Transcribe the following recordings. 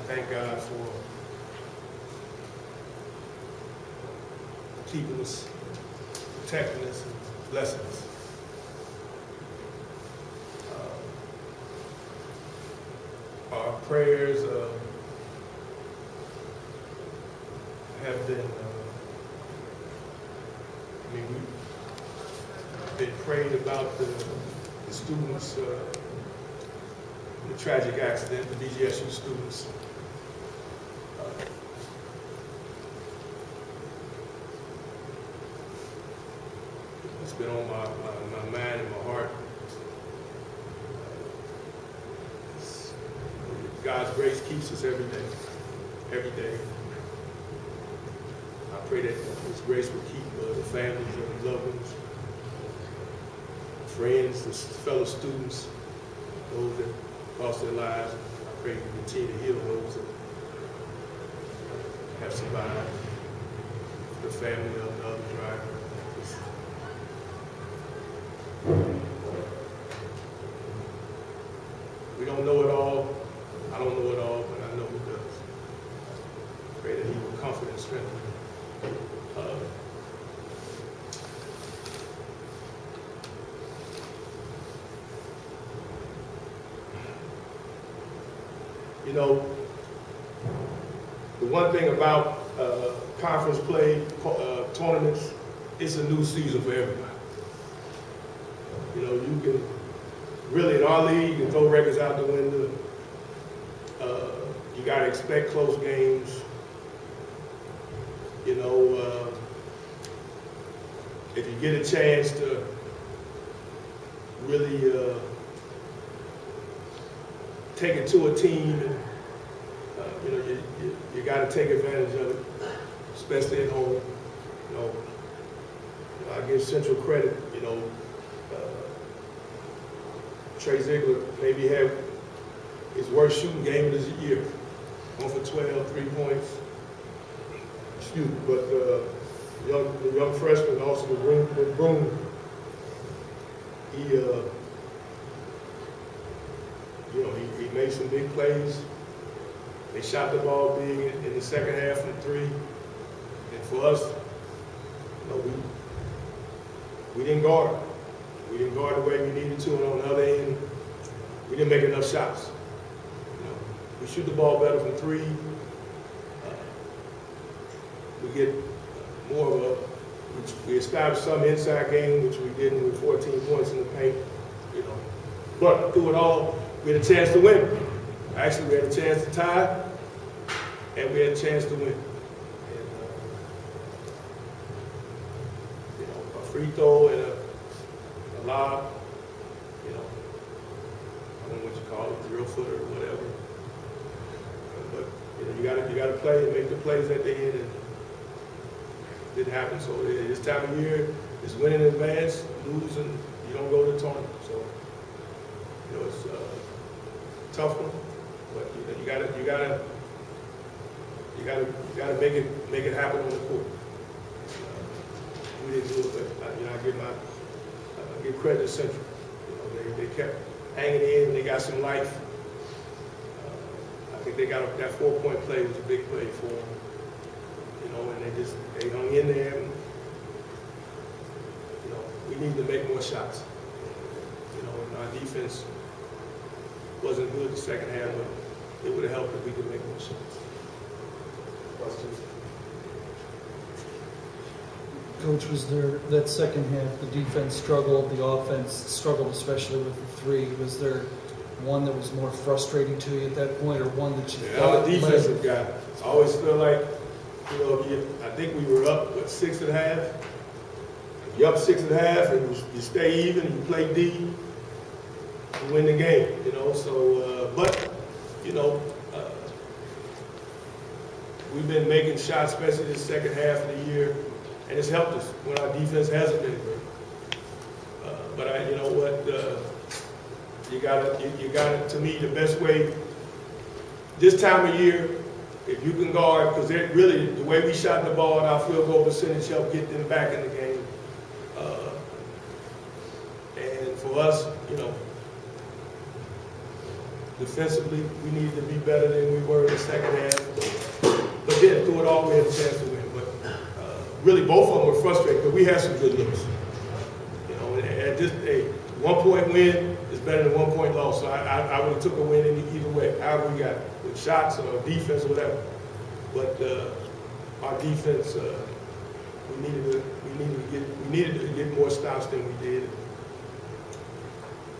thank God for keeping us, protecting us, and blessing us. Our prayers have been, we've been prayed about the students, the tragic accident, the BGSU students. It's been on my mind and my heart. God's grace keeps us every day, every day. I pray that His grace will keep the families and loved ones, friends, the fellow students, those that lost their lives. I pray you continue to heal those that have survived, the family of the other driver. We don't know it all. I don't know it all, but I know He does. I pray that He will comfort and strengthen me. You know, the one thing about conference play tournaments, it's a new season for everybody. You know, you can really, in our league, you can throw records out the window. You got to expect close games. You know, if you get a chance to really take it to a team, and, you know, you got to take advantage of it, especially at home. You know, I give Central credit. You know, Trey Ziegler maybe had his worst shooting game of the year. 1 for 12, 3 points. Excuse me, but the young freshman, also with Broom, he he made some big plays. They shot the ball big in the second half from 3. And for us, you know, we didn't guard. We didn't guard the way we needed to, and on the other end, we didn't make enough shots. We shoot the ball better from 3. We get more of we established some inside game, which we did with 14 points in the paint. You know, but through it all, we had a chance to win. Actually, we had a chance to tie, and we had a chance to win. And you know, a free throw and a lob. You know, I don't know what you call it, drill footer or whatever. But you know, you gotta play and make the plays at the end, and it didn't happen. So this time of year is win in advance, lose and you don't go to the tournament. So you know, it's a tough one, but you gotta make it happen on the court. We didn't do it, but you know, I give credit to Central. You know, they kept hanging in, they got some life. I think they got that 4-point play was a big play for them. You know, and they hung in there. And, you know, we need to make more shots. You know, and our defense wasn't good the second half, but it would have helped if we could make more shots. Questions? Coach, was there that second half, the defense struggled, the offense struggled, especially with the 3. Was there one that was more frustrating to you at that point, or one that you thought? I'm a defensive guy. I always feel like, you know, I think we were up, 6 at half? If you're up 6 at half and you stay even and you play D, you win the game, you know. So, but, you know, we've been making shots, especially the second half of the year, and it's helped us when our defense hasn't been great. But you know what? You gotta. To me, the best way this time of year, if you can guard, because really the way we shot the ball and our field goal percentage helped get them back in the game. And for us, you know, defensively, we needed to be better than we were in the second half. But then, through it all, we had a chance to win. But really, both of them were frustrated because we had some good looks. You know, and at this, a 1-point win is better than 1-point loss. So I would have took a win either way, however we got it, with shots or defense or whatever. But our defense, we needed to get more stops than we did.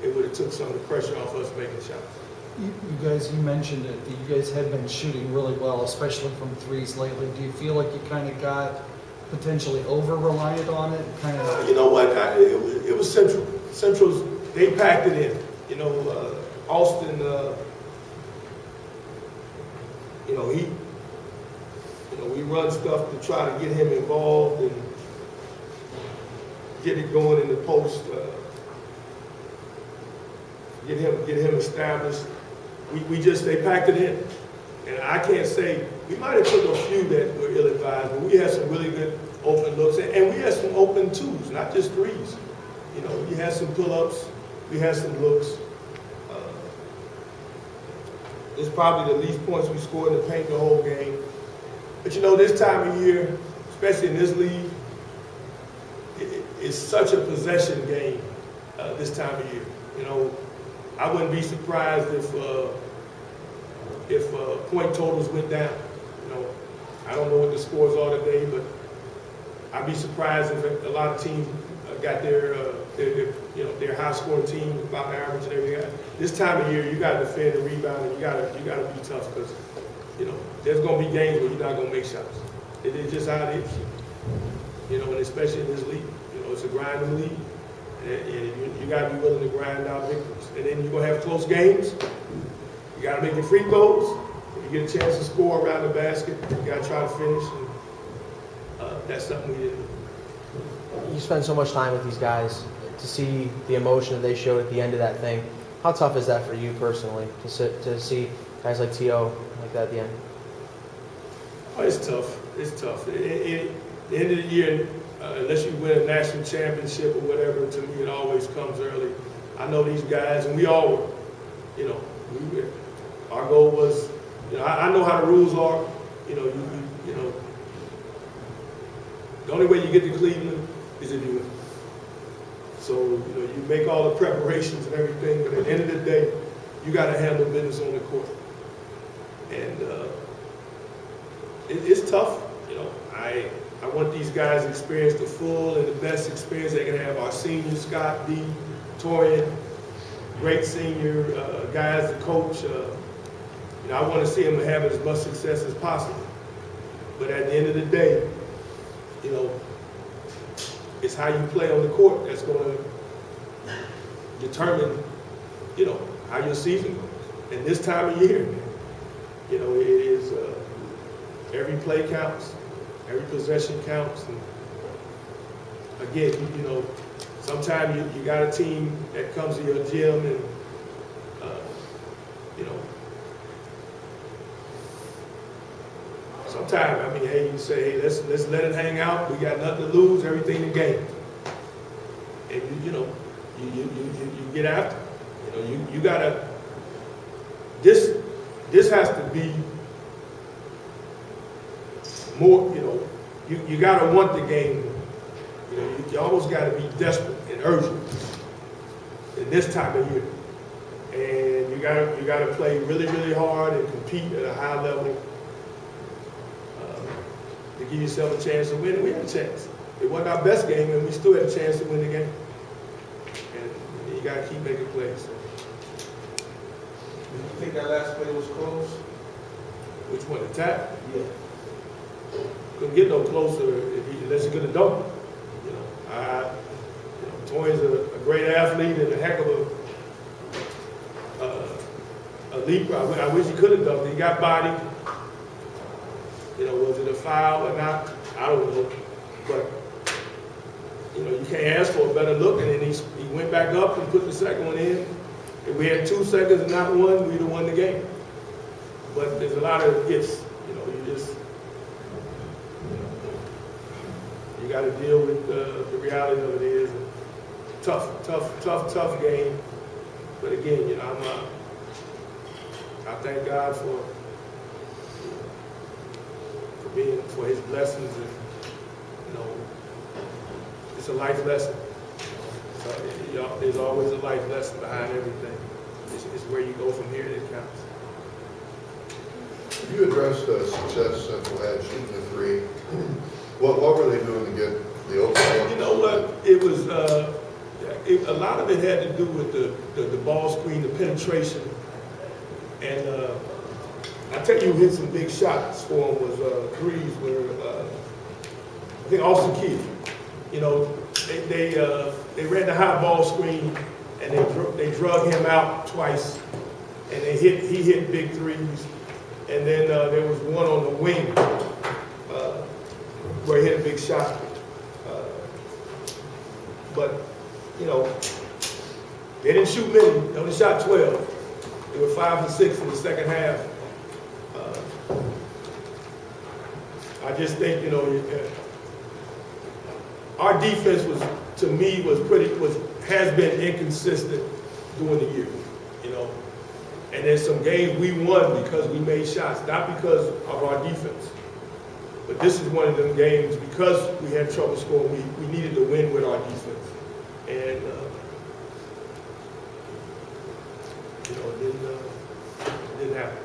It would have took some of the pressure off us making shots. You mentioned it, that you guys had been shooting really well, especially from threes lately. Do you feel like you kind of got potentially over-reliant on it? Kind of. You know what? It was Central. Central's, they packed it in. You know, Austin, you know, we run stuff to try to get him involved and get it going in the post, get him established. They packed it in. And I can't say, we might have took a few that were ill-advised, but we had some really good open looks, and we had some open twos, not just threes. You know, we had some pull-ups, we had some looks. It's probably the least points we scored in the paint the whole game. But you know, this time of year, especially in this league, it's such a possession game this time of year. You know, I wouldn't be surprised if point totals went down. You know, I don't know what the scores are today, but I'd be surprised if a lot of teams got their high-scoring team about average and everything. This time of year, you got to defend the rebound, and you got to be tough because, you know, there's going to be games where you're not going to make shots. It's just how it is. You know, and especially in this league, you know, it's a grinding league, and you got to be willing to grind out victories. And then you're going to have close games. You got to make your free throws. If you get a chance to score around the basket, you got to try to finish. And that's something we didn't do. You spend so much time with these guys to see the emotion that they showed at the end of that thing. How tough is that for you personally to see guys like T.O. like that at the end? Oh, it's tough. It's tough. At the end of the year, unless you win a national championship or whatever, to me it always comes early. I know these guys, and we all were. You know, our goal was, you know, I know how the rules are. You know, you know, the only way you get to Cleveland is if you win. So, you know, you make all the preparations and everything, but at the end of the day, you got to handle business on the court. And it's tough. You know, I want these guys to experience the full and the best experience they can have. Our seniors, Scott, D, Torian, great senior guys, the coach. You know, I want to see them have as much success as possible. But at the end of the day, you know, it's how you play on the court that's going to determine, you know, how your season goes. And this time of year, you know, it is every play counts, every possession counts. And again, you know, sometimes you got a team that comes to your gym and, you know, sometimes, I mean, hey, you say, hey, let's let it hang out. We got nothing to lose, everything to gain. And you know, you get after it. You know, you gotta. This has to be more. You know, you gotta want the game. You know, you almost gotta be desperate and urgent in this time of year. And you gotta play really, really hard and compete at a high level. To give yourself a chance to win, and we had a chance. It wasn't our best game, and we still had a chance to win the game. And you got to keep making plays. So. Did you think that last play was close? Which one, the tap? Yeah. Couldn't get no closer unless you could have dunked it. You know, Torian's a great athlete and a heck of a leaper. I wish he could have dunked it. He got bodied. You know, was it a foul or not? I don't know. But, you know, you can't ask for a better look. And then he went back up and put the second one in. If we had 2 seconds and not one, we'd have won the game. But there's a lot of gifts. You know, you got to deal with the reality of it is tough game. But again, you know, I thank God for his blessings, and you know, it's a life lesson. So, you know, there's always a life lesson behind everything. It's where you go from here that counts. You addressed the success Central had shooting the three. What were they doing to get the open look? You know what? It was a lot of it had to do with the ball screen, the penetration, and I tell you, who hit some big shots for him was threes where I think Austin Keith. You know, they ran the high ball screen and they drug him out twice, and he hit big threes. And then there was one on the wing where he hit a big shot. But, you know, they didn't shoot many. They only shot 12. They were 5 and 6 in the second half. I just think, you know, our defense to me, has been inconsistent during the year, you know. And there's some games we won because we made shots, not because of our defense. But this is one of them games, because we had trouble scoring, we needed to win with our defense. And, you know, it didn't happen.